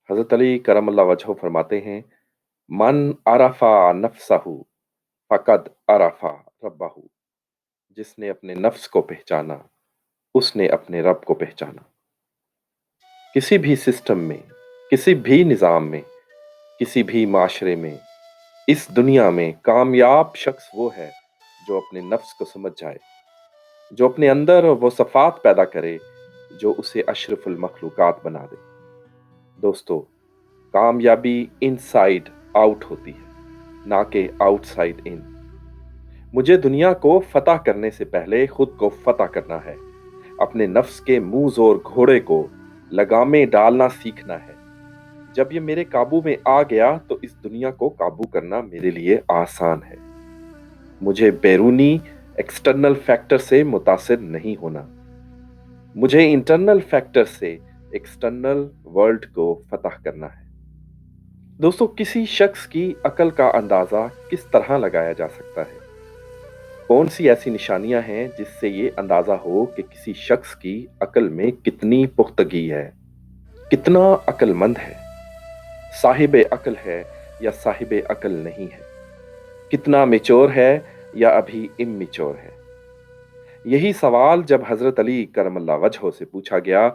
हज़रत अली करम वजह फरमाते हैं, मन अरफ़ा नफ्सहू फ़क़द अरफ़ा रब्बहू। जिसने अपने नफ्स को पहचाना, उसने अपने रब को पहचाना। किसी भी सिस्टम में, किसी भी निज़ाम में, किसी भी माशरे में, इस दुनिया में कामयाब शख्स वो है जो अपने नफ्स को समझ जाए, जो अपने अंदर वो सफ़ात पैदा करे जो उसे अशरफुल मखलूक़ात बना दे। दोस्तों, कामयाबी इनसाइड आउट होती है, ना कि आउटसाइड इन। मुझे दुनिया को फतह करने से पहले खुद को फतह करना है। अपने नफ्स के मुंह जोर घोड़े को लगामें डालना सीखना है। जब ये मेरे काबू में आ गया तो इस दुनिया को काबू करना मेरे लिए आसान है। मुझे बैरूनी एक्सटर्नल फैक्टर से मुतासिर नहीं होना। मुझे इंटरनल फैक्टर से एक्सटर्नल वर्ल्ड को फतह करना है। दोस्तों, किसी शख्स की अकल का अंदाजा किस तरह लगाया जा सकता है? कौन सी ऐसी निशानियां हैं जिससे ये अंदाजा हो कि किसी शख्स की अकल में कितनी पुख्तगी है, कितना अक्लमंद है, साहिब अकल है या साहिब अकल नहीं है, कितना मेच्योर है या अभी इमैच्योर है? यही सवाल जब हजरत अली करमल्ला वजह से पूछा गया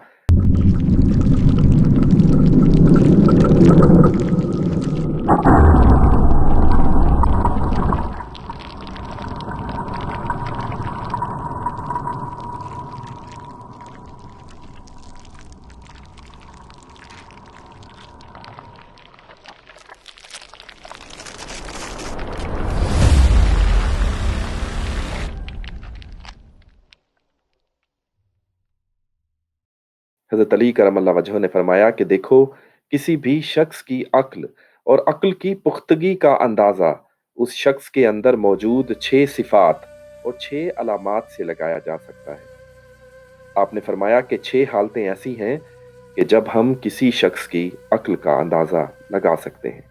हज़रत अली करम वजह ने फरमाया कि देखो, किसी भी शख्स की अक्ल और अक्ल की पुख्तगी का अंदाज़ा उस शख्स के अंदर मौजूद 6 सिफ़ात और 6 अलामात से लगाया जा सकता है। आपने फरमाया कि 6 हालतें ऐसी हैं कि जब हम किसी शख्स की अक्ल का अंदाज़ा लगा सकते हैं।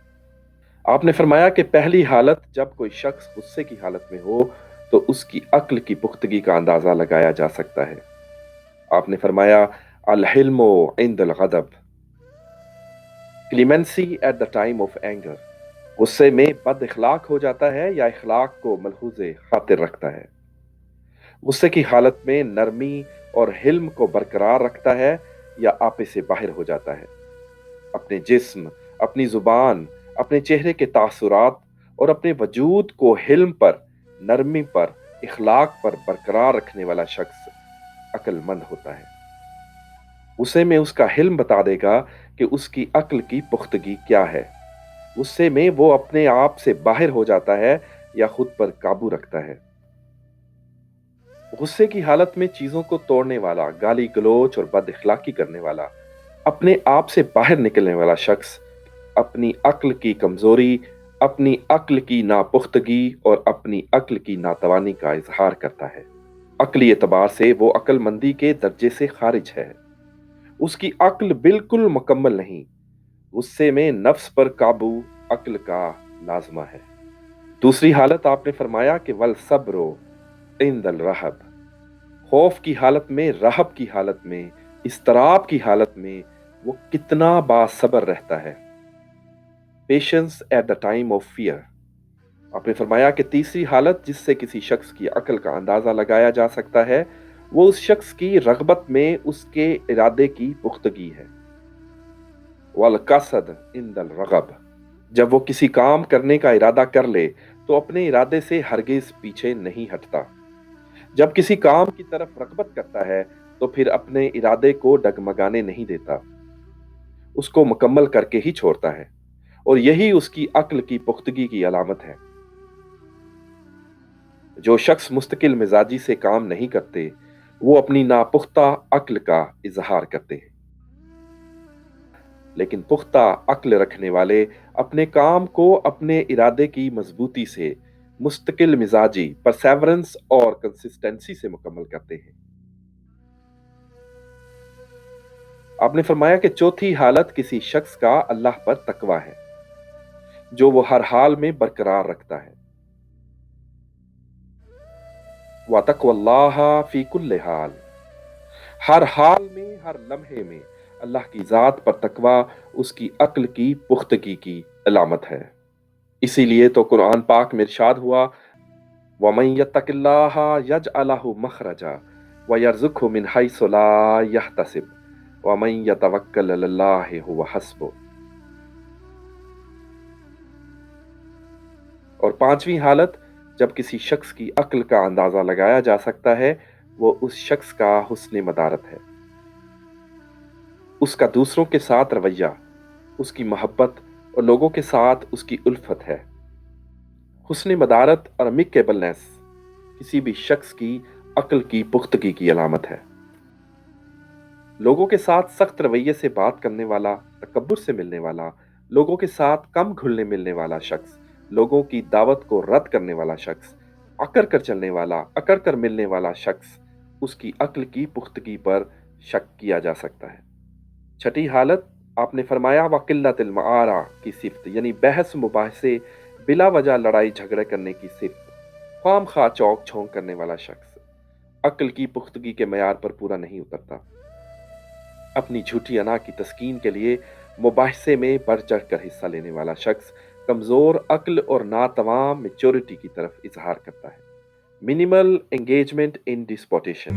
आपने फरमाया कि पहली हालत, जब कोई शख्स गुस्से की हालत में हो, तो उसकी अक्ल की पुख्तगी का अंदाज़ा लगाया जा सकता है। आपने फरमाया, अल हिल्मु इंदल गज़ब, clemency at the time of anger. गुस्से में बद इखलाक हो जाता है या इखलाक को मलहूज़े खातिर रखता है। गुस्से की हालत में नरमी और हिल्म को बरकरार रखता है या आपे से बाहर हो जाता है। अपने जिस्म, अपनी जुबान, अपने चेहरे के तासुरात और अपने वजूद को हिल्म पर, नरमी पर, इखलाक पर बरकरार रखने वाला शख्स अक्लमंद होता है। गुस्से में उसका हिल्म बता देगा कि उसकी अक्ल की पुख्तगी क्या है। गुस्से में वो अपने आप से बाहर हो जाता है या खुद पर काबू रखता है। गुस्से की हालत में चीजों को तोड़ने वाला, गाली गलोच और बद इखलाकी करने वाला, अपने आप से बाहर निकलने वाला शख्स अपनी अक्ल की कमजोरी, अपनी अक्ल की नापुख्तगी और अपनी अक्ल की नातवानी का इजहार करता है। अक्ली एतबार से वो अक्लमंदी के दर्जे से खारिज है। उसकी अक्ल बिल्कुल मुकम्मल नहीं। गुस्से में नफ्स पर काबू अक्ल का लाजमा है। दूसरी हालत आपने फरमाया कि वल सब्रो इंदल रहब। खौफ की हालत में, रहब की हालत में, इस्तराब की हालत में वो कितना बासबर रहता है। Patience at the time of fear. आपने फरमाया कि तीसरी हालत जिससे किसी शख्स की अक्ल का अंदाजा लगाया जा सकता है, वो उस शख्स की रगबत में उसके इरादे की पुख्तगी है। वल कसद इंदल रगब। जब वो किसी काम करने का इरादा कर ले तो अपने इरादे से हरगिज पीछे नहीं हटता। जब किसी काम की तरफ रगबत करता है तो फिर अपने इरादे को डगमगाने नहीं देता, उसको मुकम्मल करके ही छोड़ता है। और यही उसकी अक्ल की पुख्तगी की अलामत है। जो शख्स मुस्तकिल मिजाजी से काम नहीं करते, वो अपनी नापुख्ता अक्ल का इजहार करते हैं। लेकिन पुख्ता अक्ल रखने वाले अपने काम को अपने इरादे की मजबूती से, मुस्तकिल मिजाजी, परसेवरेंस और कंसिस्टेंसी से मुकम्मल करते हैं। आपने फरमाया कि चौथी हालत किसी शख्स का अल्लाह पर तकवा है, जो वो हर हाल में बरकरार रखता है। व तकवल्लाह फी कुल्ले हाल। हर हाल में, हर लम्हे में اللہ کی ذات پر تقوی اس کی عقل کی پختگی کی علامت ہے۔ اسی لیے تو قرآن پاک میں ارشاد ہوا، وَمَن يَتَّقِ اللَّهَ يَجْعَل لَّهُ مَخْرَجًا وَيَرْزُقْهُ مِنْ حَيْثُ لَا يَحْتَسِبُ وَمَن يَتَوَکَّلْ عَلَى اللَّهِ هُوَ حَسْبُهُ۔ اور پانچویں حالت جب کسی شخص کی عقل کا اندازہ لگایا جا سکتا ہے، وہ اس شخص کا حسن مدارت ہے، اس کا دوسروں کے ساتھ رویہ، اس کی محبت اور لوگوں کے ساتھ اس کی الفت ہے۔ حسن مدارت اور امیکیبلنس کسی بھی شخص کی عقل کی پختگی کی علامت ہے۔ لوگوں کے ساتھ سخت رویے سے بات کرنے والا، تکبر سے ملنے والا، لوگوں کے ساتھ کم گھلنے ملنے والا شخص، لوگوں کی دعوت کو رد کرنے والا شخص، اکڑ کر چلنے والا، اکڑ کر ملنے والا شخص، اس کی عقل کی پختگی پر شک کیا جا سکتا ہے۔ چھٹی حالت آپ نے فرمایا وقلت المعارہ کی صفت، یعنی بحث مباحثے، بلا وجہ لڑائی جھگڑے کرنے کی صفت، خام خواہ چوک چھونک کرنے والا شخص عقل کی پختگی کے معیار پر پورا نہیں اترتا۔ اپنی جھوٹی انا کی تسکین کے لیے مباحثے میں بڑھ چڑھ کر حصہ لینے والا شخص کمزور عقل اور ناتواں میچورٹی کی طرف اظہار کرتا ہے۔ Minimal engagement in ڈسپوٹیشن،